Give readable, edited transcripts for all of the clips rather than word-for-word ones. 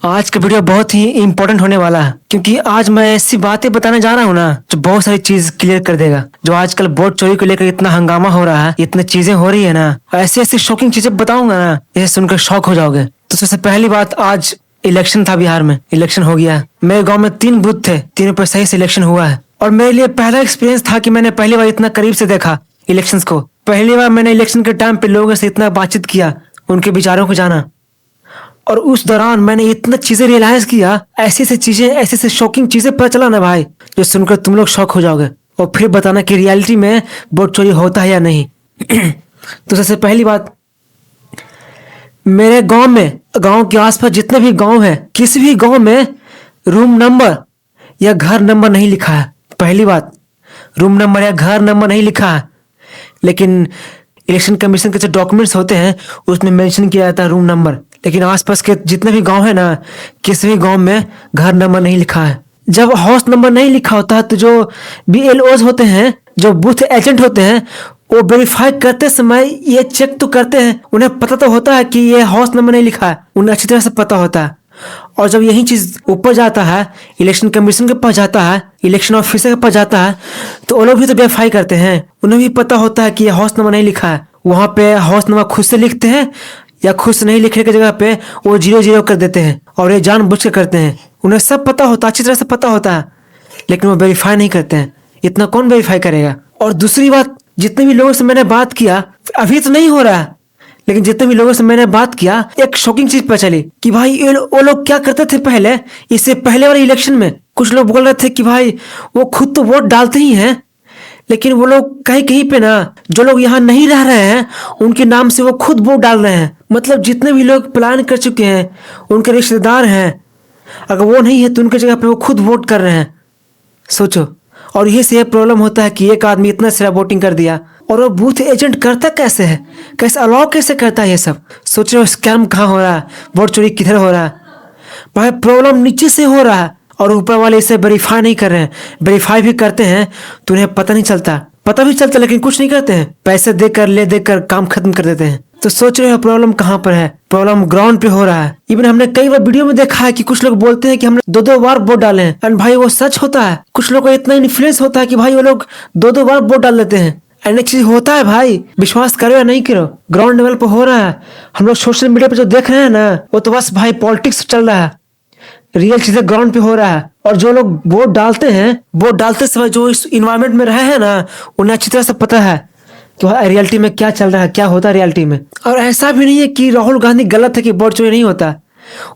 आज का वीडियो बहुत ही इम्पोर्टेंट होने वाला है क्योंकि आज मैं ऐसी बातें बताने जा रहा हूँ ना जो बहुत सारी चीज क्लियर कर देगा। जो आजकल वोट चोरी को लेकर इतना हंगामा हो रहा है, इतनी चीजें हो रही है ना, ऐसी ऐसी शॉकिंग चीजें बताऊंगा ना, इसे सुनकर शॉक हो जाओगे। तो सबसे पहली बात, आज इलेक्शन था, बिहार में इलेक्शन हो गया। मेरे गाँव में 3 बूथ थे, तीनों पर सही से इलेक्शन हुआ है। और मेरे लिए पहला एक्सपीरियंस था कि मैंने पहली बार इतना करीब से देखा इलेक्शन को। पहली बार मैंने इलेक्शन के टाइम पे लोगों से इतना बातचीत किया, उनके विचारों को जाना। और उस दौरान मैंने इतना चीजें रियलाइज किया, ऐसी ऐसी चीजें, ऐसी ऐसी शॉकिंग चीजें पता चला ना भाई, जो सुनकर तुम लोग शॉक हो जाओगे और फिर बताना कि रियलिटी में वोट चोरी होता है या नहीं। तो सबसे पहली बात, मेरे गांव में, गांव के आसपास जितने भी गांव है, किसी भी गांव में रूम नंबर या घर नंबर नहीं लिखा है। पहली बात, रूम नंबर या घर नंबर नहीं लिखा है। लेकिन इलेक्शन कमीशन के जो डॉक्यूमेंट्स होते हैं उसमें मेंशन किया जाता है रूम नंबर। लेकिन आसपास के जितने भी गांव है ना, किसी भी गांव में घर नंबर नहीं लिखा है। जब हाउस नंबर नहीं लिखा होता तो जो BLOs होते हैं, जो बूथ एजेंट होते हैं, वो वेरीफाई करते समय ये चेक तो करते हैं, उन्हें पता तो होता है कि ये हाउस नंबर नहीं लिखा है, उन्हें अच्छी तरह से पता होता है। और जब यही चीज ऊपर जाता है, इलेक्शन कमीशन के पास जाता है, इलेक्शन ऑफिसर के पास जाता है, तो वो लोग भी तो वेरीफाई करते हैं, उन्हें भी पता होता है कि ये हाउस नंबर नहीं लिखा है। वहां पे हाउस नंबर खुद से लिखते हैं या खुद से नहीं लिखने की जगह पे वो 0 कर देते हैं, और ये जानबूझ के करते हैं। उन्हें सब पता होता है, अच्छी तरह से पता होता है, लेकिन वो वेरीफाई नहीं करते हैं। इतना कौन वेरीफाई करेगा। और दूसरी बात, जितने भी लोगों से मैंने बात किया, अभी तो नहीं हो रहा है, लेकिन जितने भी लोगों से मैंने बात किया, एक शॉकिंग चीज पता चली कि भाई वो लोग क्या करते थे पहले, इससे पहले वाले इलेक्शन में। कुछ लोग बोल रहे थे कि भाई वो खुद तो वोट डालते ही हैं, लेकिन वो लोग कहीं कहीं पे ना, जो लोग यहाँ नहीं रह रहे हैं उनके नाम से वो खुद वोट डाल रहे हैं। मतलब जितने भी लोग प्लान कर चुके हैं, उनके रिश्तेदार हैं, अगर वो नहीं है तो उनकी जगह पे वो खुद वोट कर रहे हैं। सोचो। और यही से प्रॉब्लम होता है कि एक आदमी इतना सारा वोटिंग कर दिया, और वो बूथ एजेंट करता कैसे है, कैसे अलाउ कैसे करता है ये सब। सोच रहे हो स्कैम कहाँ हो रहा है, वोट चोरी किधर हो रहा है। भाई प्रॉब्लम नीचे से हो रहा है और ऊपर वाले इसे वेरीफाई नहीं कर रहे हैं। वेरीफाई भी करते हैं तो उन्हें पता नहीं चलता, पता भी चलता लेकिन कुछ नहीं करते हैं, पैसे देकर ले देकर काम खत्म कर देते हैं। तो सोच रहे हो प्रॉब्लम कहाँ पर है। प्रॉब्लम ग्राउंड पे हो रहा है। इवन हमने कई बार वीडियो में देखा है कि कुछ लोग बोलते हैं कि हमने 2-2 बार वोट डाले हैं, एंड भाई वो सच होता है। कुछ लोगों को इतना इन्फ्लुएंस होता है कि भाई वो लोग 2-2 बार वोट डाल देते हैं। एंड एक चीज होता है भाई, विश्वास करो या नहीं करो, ग्राउंड लेवल पर हो रहा है। हम लोग सोशल मीडिया पे जो देख रहे हैं ना, वो तो बस भाई पॉलिटिक्स चल रहा है, रियल चीजें ग्राउंड पे हो रहा है। और जो लोग वोट डालते हैं, वोट डालते समय जो इस इन्वायरमेंट में रहे हैं ना, उन्हें अच्छी तरह से पता है कि रियलिटी में क्या चल रहा है, क्या होता है रियलिटी में। और ऐसा भी नहीं है कि राहुल गांधी गलत है कि वोट चोरी नहीं होता।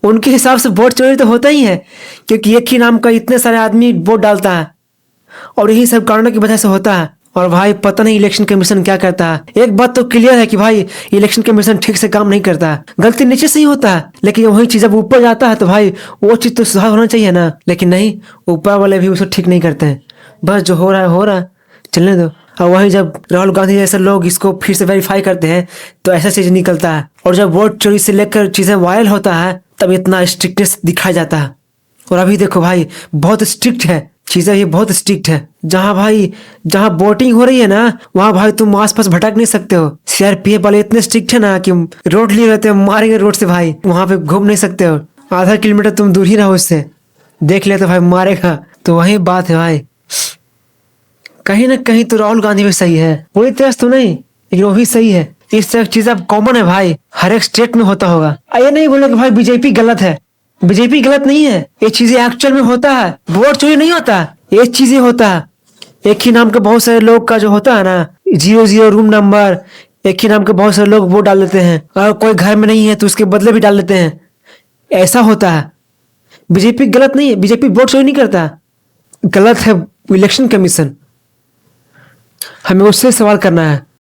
उनके हिसाब से वोट चोरी तो होता ही है, क्योंकि एक ही नाम का इतने सारे आदमी वोट डालता है, और यही सब कारणों की वजह से होता है। और भाई पता नहीं इलेक्शन कमीशन क्या करता है। एक बात तो क्लियर है कि भाई इलेक्शन कमीशन ठीक से काम नहीं करता है, गलती नीचे से ही होता है। लेकिन वही चीज जब ऊपर जाता है तो भाई वो चीज तो सुधार होना चाहिए ना, लेकिन नहीं, ऊपर वाले भी उसको ठीक नहीं करते हैं। बस जो हो रहा है हो रहा है, चलने दो। और वही जब राहुल गांधी जैसे लोग इसको फिर से वेरीफाई करते हैं तो ऐसा चीज निकलता है। और जब वोट चोरी से लेकर चीजें वायरल होता है तब इतना स्ट्रिक्टनेस दिखाया जाता है। और अभी देखो भाई, बहुत स्ट्रिक्ट है चीजें, ये बहुत स्ट्रिक्ट है। जहाँ भाई, जहाँ वोटिंग हो रही है ना, वहाँ भाई तुम आसपास भटक नहीं सकते हो। CRPF वाले इतने स्ट्रिक्ट है ना कि रोड लिए रहते हो, मारेंगे रोड से भाई, वहां पे घूम नहीं सकते हो। आधा किलोमीटर तुम दूर ही रहो उससे, देख ले तो भाई मारेगा। तो वही बात है भाई, कहीं ना कहीं तो राहुल गांधी भी सही है, पूरी तरह तो नहीं लेकिन वो भी सही है। इस तरह की चीज अब कॉमन है भाई, हर एक स्टेट में होता होगा। ये नहीं बोलो कि भाई बीजेपी गलत है, बीजेपी गलत नहीं है। ये चीजें एक्चुअल में होता है, वोट चोरी नहीं होता, ये चीजें होता है। एक ही नाम के बहुत सारे लोग का जो होता है ना, 0-0 रूम नंबर, एक ही नाम के बहुत सारे लोग वोट डाल देते हैं, और कोई घर में नहीं है तो उसके बदले भी डाल देते हैं। ऐसा होता है। बीजेपी गलत नहीं है, बीजेपी वोट चोरी नहीं करता, गलत है इलेक्शन कमीशन। हमें उससे सवाल करना है।